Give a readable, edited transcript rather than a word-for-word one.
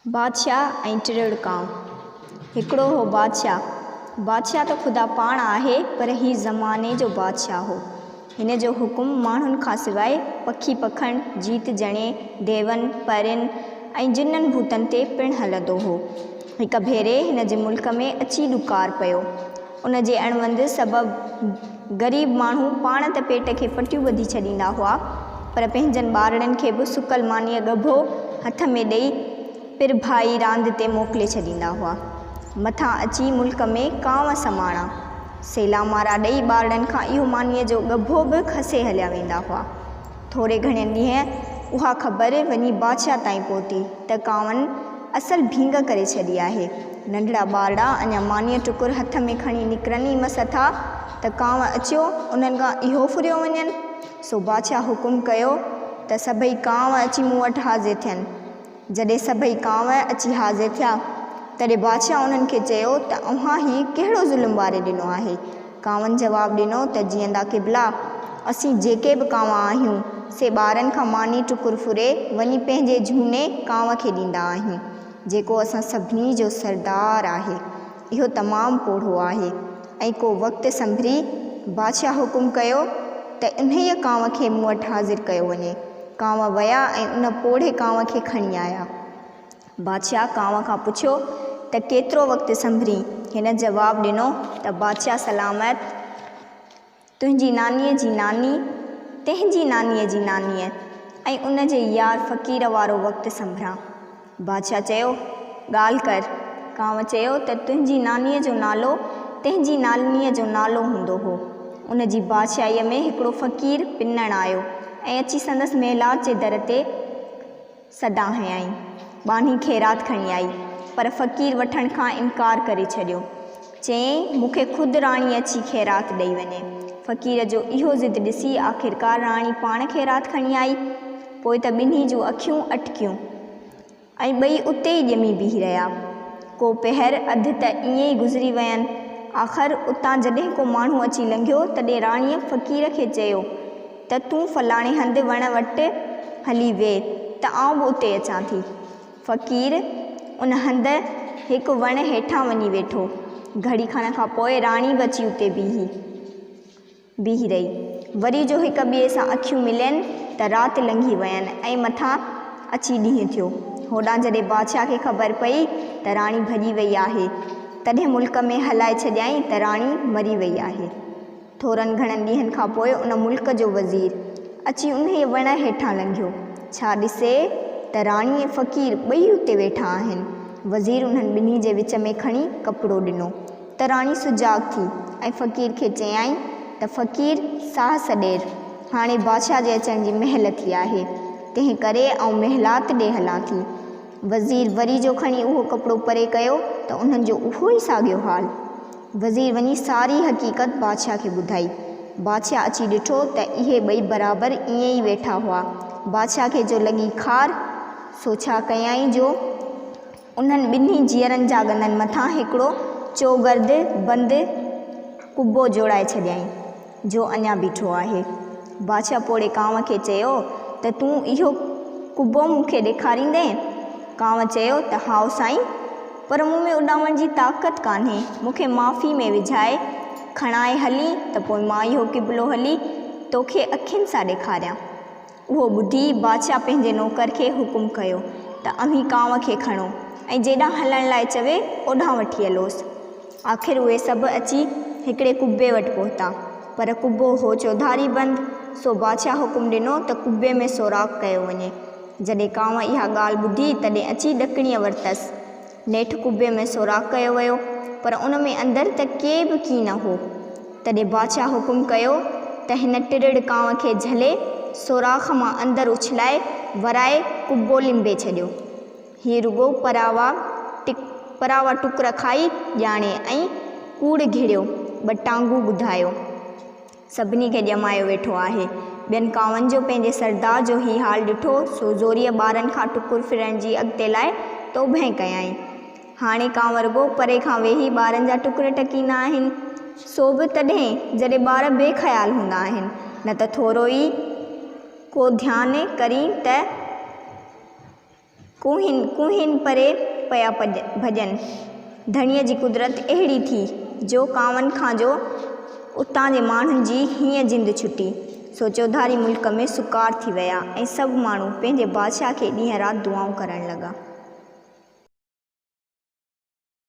बादशाह ऐं टिरड़ कांव। हिकिड़ो हो बादशाह त ख़ुदा पाण आहे, पर ही ज़माने जो बादशाह हो। हिन जो हुकुम माण्हुनि खां सवाइ पखी पखण, जीत जणे, देवनि, परियुनि ऐं जिननि भूतनि ते पिणु हलंदो हो। हिक भेरे हिन जे मुल्क में अची ॾुकार पियो। उन जे अणवंदि सबबु ग़रीब माण्हू पाण त पेट खे पटियूं ॿधी छॾींदा हुआ, पर पंहिंजनि ॿारनि खे बि सुकल मानीअ ॻभो हथ में ॾेई पिर भाई रांदि ते मोकिले छॾींदा हुआ। मथां अची मुल्क में कांव समाणा, सेला मारा ॾेई ॿारनि खां इहो मानीअ जो ॻभो बि खसे हलिया वेंदा हुआ। थोरे घणे ॾींहं उहा ख़बर वञी बादशाह ताईं पहुती त कांवनि असल भींग करे छॾी आहे। नंढड़ा ॿारड़ा अञा मानीअ टुकुर हथ में खणी निकिरनि ई मस था त कांव अचियो उन्हनि खां इहो फुरियो वञनि। सो बादशाह हुकुम कयो त सभई कांव अची मूं वटि हाज़िर थियनि। जॾहिं सभई कांव अची हाज़िर थिया तॾहिं बादशाह उन्हनि खे चयो त अव्हां ही कहिड़ो ज़ुल्म वारे ॾिनो आहे। कांवनि जवाबु ॾिनो त जीअंदा क़िबला, असीं जेके बि कांव आहियूं से ॿारनि खां मानी टुकुर फुरे वञी पंहिंजे झूने कांव खे ॾींदा आहियूं, जेको असां सभिनी जो सरदार आहे। इहो तमामु पोढ़ो आहे। ऐं को वक़्तु संभरी बादशाह हुकुम कयो त उन्हीअ कांव खे मूं वटि हाज़िर कयो वञे। कांव विया ऐं उन पोढ़े कांव खे खणी आया। बादशाह कांव खां पुछियो त केतिरो वक़्तु संभरी। हिन जवाबु ॾिनो त बादशाह सलामत, तुंहिंजी नानीअ जी नानी, तंहिंजी नानीअ जी नानीअ ऐं उन जे यार फ़क़ीर वारो वक़्तु संभरां। बादशाह चयो, ॻाल्हि कर। कांव चयो त तुंहिंजी नानीअ जो नालो तंहिंजी नानीअ जो नालो हूंदो हो। उन जी बादशाहीअ में हिकिड़ो फ़क़ीर पिनणु आयो ऐं अची संदसि महिलात जे दर ते सॾा हयईं। बानी ख़ैरात खणी आई, पर फ़क़ीर वठण खां इनकार करे छॾियो। चयईं, मूंखे ख़ुदि राणी अची ख़ैरात ॾेई वञे। फ़क़ीर जो इहो ज़िद ॾिसी आख़िरकार राणी पाण ख़ैरात खणी आई। पोइ त ॿिन्ही जूं अखियूं अटकियूं ऐं ॿई उते ई ॼमी बीह रहिया। को पहर अधु त ईअं ई गुज़री वियनि। आख़िर उतां जॾहिं को माण्हू अची लंघियो तॾहिं राणीअ फ़क़ीर खे चयो त तूं फलाणे हंधि वण वटि हली वेह त आउं बि उते अचां थी। फ़क़ीर उन हंधि हिकु वण हेठां वञी वेठो। घड़ी खण खां पोइ राणी बि अची उते बीह रही। वरी जो हिक ॿिए सां अखियूं मिलियनि त राति लंघी वयनि ऐं मथां अची ॾींहुं थियो। होॾां जॾहिं बादशाह खे ख़बर पई त राणी भॼी वई आहे, तॾहिं मुल्क में हलाए छॾियईं त राणी मरी वई आहे। थोरनि घणनि ॾींहंनि खां पोइ उन मुल्क जो वज़ीर अची उन वण हेठां लंघियो। छा ॾिसे त राणी ऐं फ़क़ीर ॿई उते वेठा आहिनि। वज़ीर उन्हनि ॿिन्ही जे विच में खणी कपिड़ो ॾिनो त राणी सुजाॻ थी ऐं फ़क़ीर खे चयाईं त फ़क़ीर साहस ॾेर, हाणे बादशाह जे अचण जी महिल थी आहे, तंहिं करे आउं महिलात ॾे हलां थी। वज़ीर वरी जो खणी उहो कपिड़ो परे कयो त उन्हनि जो उहो ई साॻियो हाल। वज़ीर वञी सारी हक़ीक़त बादशाह खे ॿुधाई। बादशाह अची ॾिठो त इहे ॿई बराबरि ईअं ई वेठा हुआ। बादशाह खे जो लॻी खार, सो छा कयाईं जो उन्हनि ॿिन्ही जीअरनि जा ॻननि मथां हिकिड़ो चौगर्द बंदि कुॿो जोड़ाए छॾियईं, जो अञा बीठो आहे। बादशाह पोड़े कांव खे चयो त तूं इहो कुॿो मूंखे ॾेखारींदे? कांव चयो त हाओ साईं, पर मूं में उॾामण जी ताक़त कान्हे, मूंखे माफ़ी में विझाए खणाए हली त पोइ मां इहो क़िबलो हली तोखे अखियुनि सां ॾेखारियां। उहो ॿुधी बादशाह पंहिंजे नौकर खे हुकुम कयो त अव्हीं कांव खे खणो ऐं जेॾां हलण लाइ चवे ओॾां वठी हलोसि। आख़िर उहे सभु अची हिकिड़े कुॿे वटि पहुता, पर कुॿो हो चौधारी बंदि। सो बादशाह हुकुम ॾिनो त कुॿे में सोराख़ कयो वञे। जॾहिं कांव इहा ॻाल्हि ॿुधी तॾहिं अची ॾकिणीअ वरितसि। नेठि कुॿे में सोराख़ कयो वियो, पर उन में अंदरि त के बि की न हो। तॾहिं बादशाह हुकुम कयो त हिन टिरड़ कांव खे झले सोराख़ मां अंदरि उछलाए वराए कुॿो लिंबे छॾियो। हीअ रुॻो परावा टुकर खाई ॼाणे ऐं कूड़ घिड़ियो, ॿ टांगूं ॿुधायो, सभिनी खे ॼमायो वेठो आहे। ॿियनि कांवनि जो पंहिंजे सरदार जो ही हाल ॾिठो, सो ज़ोरीअ ॿारनि खां टुकुर फिरण जी अॻिते लाइ तौबह कयाईं। हाणे कांव रुॻो परे खां वेही ॿारनि जा टुकर टकींदा आहिनि, सो बि तॾहिं जॾहिं ॿार बेख़्याल हूंदा आहिनि, न त थोरो ई को ध्यानु करी त कुहिन परे पया भॼन। धणीअ जी कुदरत अहिड़ी थी जो कांवनि खां जो उतां जे माण्हुनि जी हीअं जिंद छुटी सो चौधारी मुल्क में सुकार थी विया ऐं सभु माण्हू पंहिंजे बादशाह खे ॾींहं राति दुआऊं करण लॻा।